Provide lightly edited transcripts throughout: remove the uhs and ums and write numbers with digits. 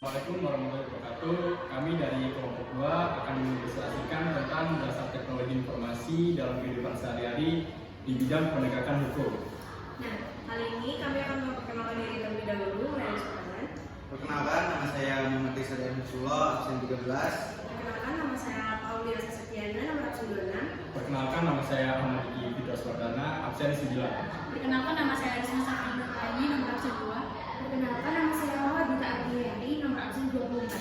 Assalamualaikum warahmatullahi wabarakatuh. Kami dari kelompok 2 akan mengilustrasikan tentang dasar teknologi informasi dalam kehidupan sehari-hari di bidang penegakan hukum. Nah, kali ini kami akan memperkenalkan diri terlebih dahulu. Perkenalkan, nama saya Muhammad Rizal Husnullah, absen 13. Perkenalkan, nama saya Aulia Sasetiana, nomor absen 26. Perkenalkan, nama saya Ahmad Diki Fitros Wardana, absen 9. Perkenalkan, nama saya Risma Safina Aini, nomor absen 2. Perkenalkan, nama saya Dita Aguilari, nomor absen 24.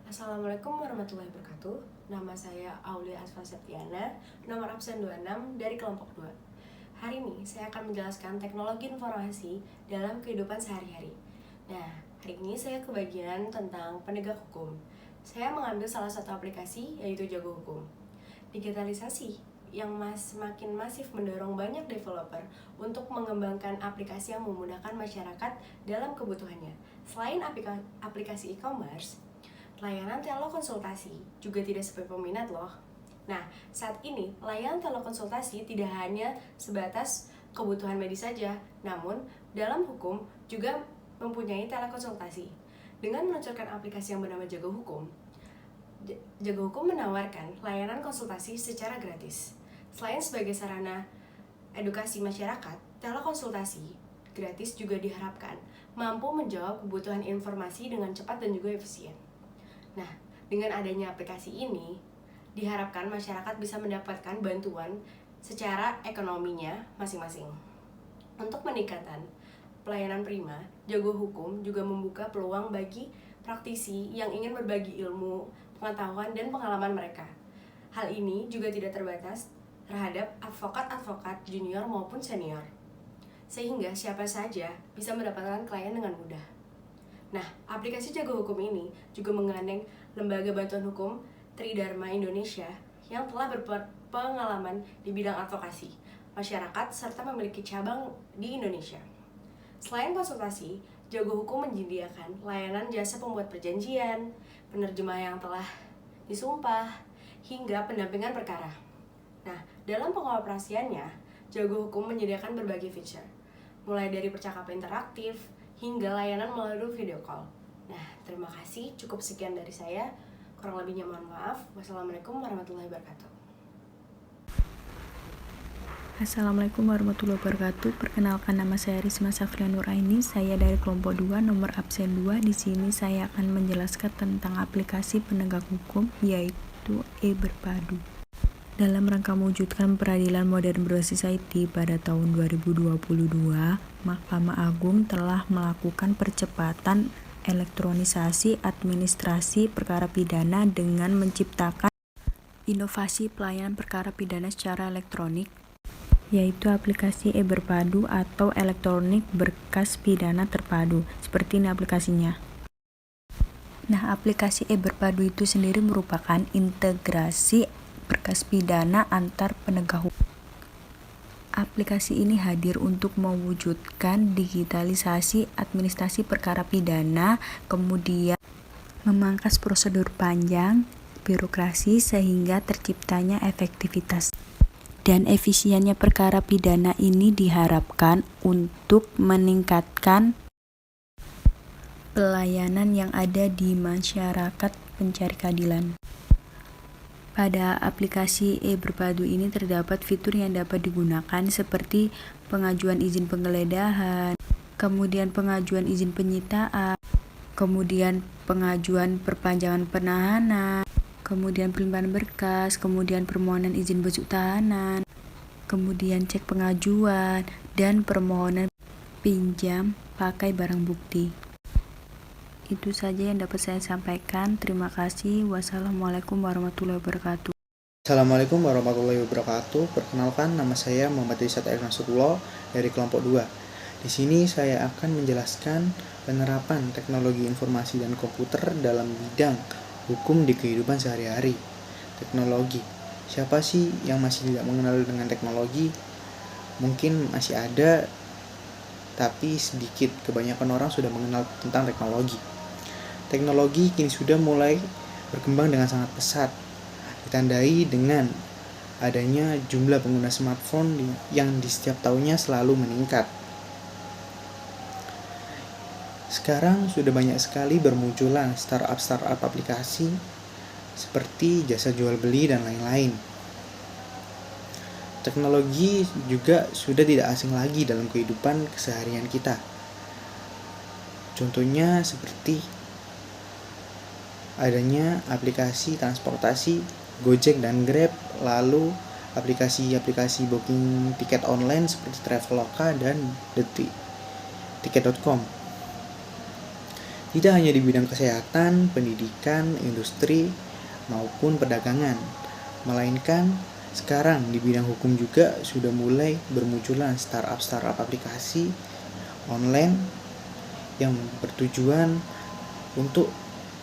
Assalamualaikum warahmatullahi wabarakatuh. Nama saya Aulia Asfa Septiana, nomor absen 26 dari kelompok 2. Hari ini saya akan menjelaskan teknologi informasi dalam kehidupan sehari-hari. Nah, hari ini saya kebagian tentang penegak hukum. Saya mengambil salah satu aplikasi yaitu Jago Hukum. Digitalisasi yang semakin masif mendorong banyak developer untuk mengembangkan aplikasi yang memudahkan masyarakat dalam kebutuhannya. Selain aplikasi e-commerce, layanan telekonsultasi juga tidak sepi peminat loh. Nah, saat ini layanan telekonsultasi tidak hanya sebatas kebutuhan medis saja, namun dalam hukum juga mempunyai telekonsultasi. Dengan meluncurkan aplikasi yang bernama Jago Hukum, Jago Hukum menawarkan layanan konsultasi secara gratis. Selain sebagai sarana edukasi masyarakat, telekonsultasi gratis juga diharapkan mampu menjawab kebutuhan informasi dengan cepat dan juga efisien. Nah, dengan adanya aplikasi ini, diharapkan masyarakat bisa mendapatkan bantuan secara ekonominya masing-masing. Untuk peningkatan pelayanan prima, Jago Hukum juga membuka peluang bagi praktisi yang ingin berbagi ilmu, pengetahuan, dan pengalaman mereka. Hal ini juga tidak terbatas terhadap advokat-advokat junior maupun senior, sehingga siapa saja bisa mendapatkan klien dengan mudah. Nah, aplikasi Jago Hukum ini juga menggandeng Lembaga Bantuan Hukum Tridharma Indonesia yang telah berpengalaman di bidang advokasi, masyarakat, serta memiliki cabang di Indonesia. Selain konsultasi, Jago Hukum menyediakan layanan jasa pembuat perjanjian, penerjemah yang telah disumpah, hingga pendampingan perkara. Nah, dalam pengoperasiannya, Jago Hukum menyediakan berbagai fitur, mulai dari percakapan interaktif hingga layanan melalui video call. Nah, terima kasih. Cukup sekian dari saya. Kurang lebihnya mohon maaf. Wassalamualaikum warahmatullahi wabarakatuh. Assalamualaikum warahmatullahi wabarakatuh. Perkenalkan, nama saya Risma Safina Nuraini. Saya dari kelompok 2, nomor absen 2. Di sini saya akan menjelaskan tentang aplikasi penegak hukum, yaitu e-Berpadu. Dalam rangka mewujudkan peradilan modern berbasis IT pada tahun 2022, Mahkamah Agung telah melakukan percepatan elektronisasi administrasi perkara pidana dengan menciptakan inovasi pelayanan perkara pidana secara elektronik, yaitu aplikasi e-Berpadu atau elektronik berkas pidana terpadu. Seperti ini aplikasinya. Nah, aplikasi e-Berpadu itu sendiri merupakan integrasi berkas pidana antar penegak hukum. Aplikasi ini hadir untuk mewujudkan digitalisasi administrasi perkara pidana, kemudian memangkas prosedur panjang birokrasi sehingga terciptanya efektivitas dan efisiennya perkara pidana. Ini diharapkan untuk meningkatkan pelayanan yang ada di masyarakat pencari keadilan. Pada aplikasi e-Berpadu ini terdapat fitur yang dapat digunakan seperti pengajuan izin penggeledahan, kemudian pengajuan izin penyitaan, kemudian pengajuan perpanjangan penahanan, kemudian pelimpahan berkas, kemudian permohonan izin besuk tahanan, kemudian cek pengajuan, dan permohonan pinjam pakai barang bukti. Itu saja yang dapat saya sampaikan. Terima kasih. Wassalamualaikum warahmatullahi wabarakatuh. Assalamualaikum warahmatullahi wabarakatuh. Perkenalkan, nama saya Muhammad Rizal Husnullah dari kelompok 2. Di sini saya akan menjelaskan penerapan teknologi informasi dan komputer dalam bidang hukum di kehidupan sehari-hari. Teknologi. Siapa sih yang masih tidak mengenal dengan teknologi? Mungkin masih ada, tapi sedikit. Kebanyakan orang sudah mengenal tentang teknologi. Teknologi kini sudah mulai berkembang dengan sangat pesat, ditandai dengan adanya jumlah pengguna smartphone yang di setiap tahunnya selalu meningkat. Sekarang sudah banyak sekali bermunculan startup aplikasi seperti jasa jual beli dan lain-lain. Teknologi juga sudah tidak asing lagi dalam kehidupan keseharian kita. Contohnya seperti adanya aplikasi transportasi Gojek dan Grab, lalu aplikasi-aplikasi booking tiket online seperti Traveloka dan Tiket.com. Tidak hanya di bidang kesehatan, pendidikan, industri, maupun perdagangan, melainkan sekarang di bidang hukum juga sudah mulai bermunculan startup aplikasi online yang bertujuan untuk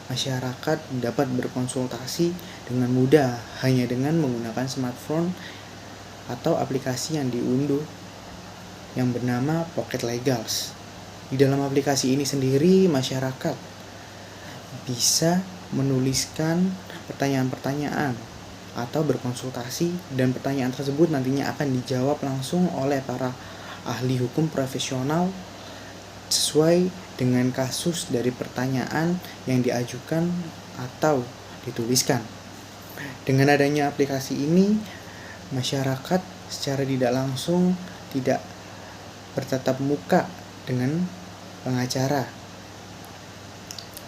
masyarakat dapat berkonsultasi dengan mudah hanya dengan menggunakan smartphone atau aplikasi yang diunduh yang bernama Pocket Legals. Di dalam aplikasi ini sendiri, masyarakat bisa menuliskan pertanyaan-pertanyaan atau berkonsultasi, dan pertanyaan tersebut nantinya akan dijawab langsung oleh para ahli hukum profesional sesuai dengan kasus dari pertanyaan yang diajukan atau dituliskan. Dengan adanya aplikasi ini, masyarakat secara tidak langsung tidak bertatap muka dengan pengacara.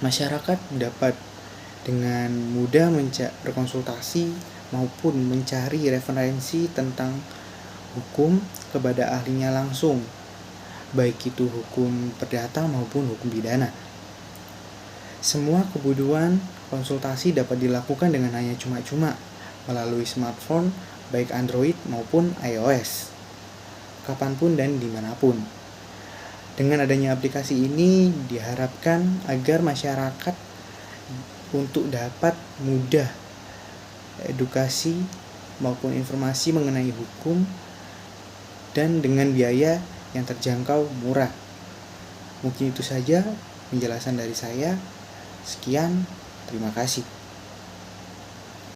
Masyarakat dapat dengan mudah berkonsultasi maupun mencari referensi tentang hukum kepada ahlinya langsung, baik itu hukum perdata maupun hukum pidana. Semua kebutuhan konsultasi dapat dilakukan dengan hanya cuma-cuma melalui smartphone baik Android maupun iOS, kapanpun dan dimanapun. Dengan adanya aplikasi ini diharapkan agar masyarakat untuk dapat mudah edukasi maupun informasi mengenai hukum dan dengan biaya yang terjangkau murah. Mungkin itu saja penjelasan dari saya. Sekian, terima kasih.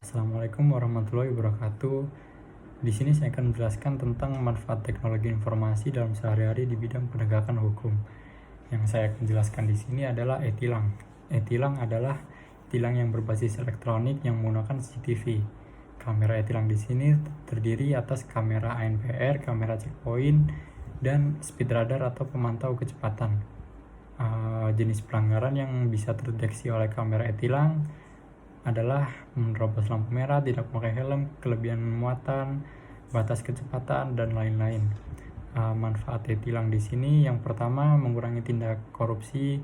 Assalamualaikum warahmatullahi wabarakatuh. Di sini saya akan menjelaskan tentang manfaat teknologi informasi dalam sehari-hari di bidang penegakan hukum. Yang saya akan jelaskan di sini adalah e-tilang. E-tilang adalah tilang yang berbasis elektronik yang menggunakan CCTV. Kamera e-tilang di sini terdiri atas kamera ANPR, kamera checkpoint, dan speed radar atau pemantau kecepatan. Jenis pelanggaran yang bisa terdeteksi oleh kamera e-tilang adalah menerobos lampu merah, tidak memakai helm, kelebihan muatan, batas kecepatan, dan lain-lain. Manfaat e-tilang di sini yang pertama mengurangi tindak korupsi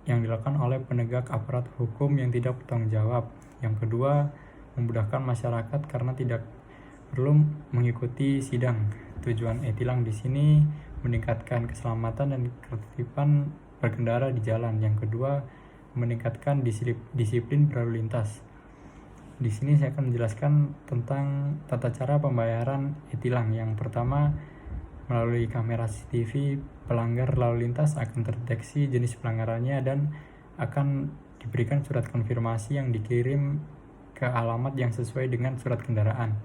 yang dilakukan oleh penegak aparat hukum yang tidak bertanggung jawab. Yang kedua, memudahkan masyarakat karena tidak perlu mengikuti sidang. Tujuan e-tilang di sini meningkatkan keselamatan dan ketertiban berkendara di jalan. Yang kedua, meningkatkan disiplin berlalu lintas. Di sini saya akan menjelaskan tentang tata cara pembayaran e-tilang. Yang pertama, melalui kamera CCTV, pelanggar lalu lintas akan terdeteksi jenis pelanggarannya dan akan diberikan surat konfirmasi yang dikirim ke alamat yang sesuai dengan surat kendaraan.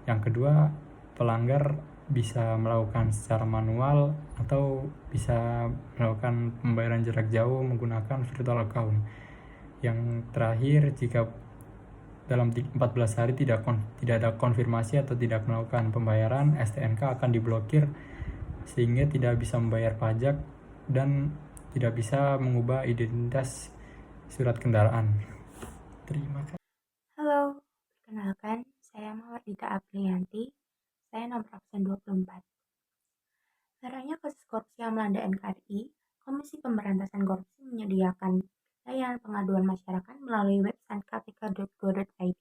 Yang kedua, pelanggar bisa melakukan secara manual atau bisa melakukan pembayaran jarak jauh menggunakan virtual account. Yang terakhir, jika dalam 14 hari tidak ada konfirmasi atau tidak melakukan pembayaran, STNK akan diblokir sehingga tidak bisa membayar pajak dan tidak bisa mengubah identitas surat kendaraan. Terima kasih. Halo, perkenalkan saya Mawardita Aprianti, saya nomor absen 24. Maraknya kasus korupsi yang melanda NKRI, Komisi Pemberantasan Korupsi menyediakan layanan pengaduan masyarakat melalui website kpk.go.id.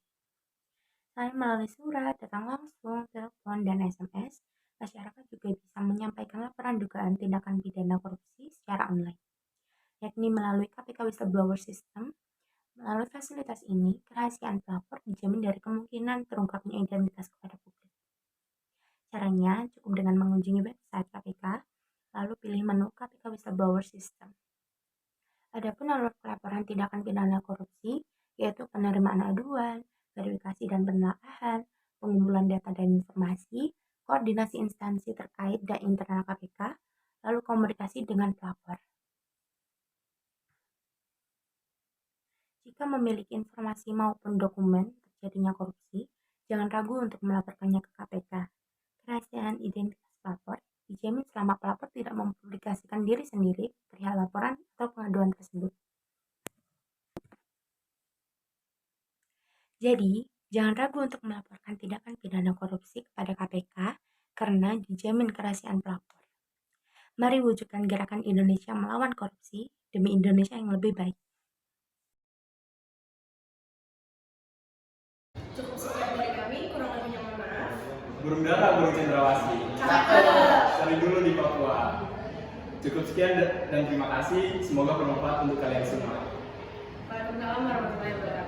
Selain melalui surat, datang langsung, telepon, dan SMS, masyarakat juga bisa menyampaikan laporan dugaan tindakan pidana korupsi secara online, yakni melalui KPK Whistleblower System. Melalui fasilitas ini, kerahasiaan pelapor dijamin dari kemungkinan terungkapnya identitas kepada publik. Caranya cukup dengan mengunjungi website KPK, lalu pilih menu KPK Whistleblower System. Adapun alur pelaporan tindakan pidana korupsi, yaitu penerimaan aduan, verifikasi dan penelaahan, pengumpulan data dan informasi, koordinasi instansi terkait dan internal KPK, lalu komunikasi dengan pelapor. Jika memiliki informasi maupun dokumen terjadinya korupsi, jangan ragu untuk melaporkannya ke KPK. Kerahasiaan identitas pelapor dijamin selama pelapor tidak mempublikasikan diri sendiri perihal laporan atau pengaduan tersebut. Jadi, jangan ragu untuk melaporkan tindakan pidana korupsi kepada KPK karena dijamin kerahasiaan pelapor. Mari wujudkan gerakan Indonesia melawan korupsi demi Indonesia yang lebih baik. Cukup sekian dari kami, kurang lebihnya mohon maaf. Burung dara, burung cendrawasih. Cari dulu di Papua. Cukup sekian dan terima kasih. Semoga bermanfaat untuk kalian semua. Waalaikumsalam warahmatullahi wabarakatuh.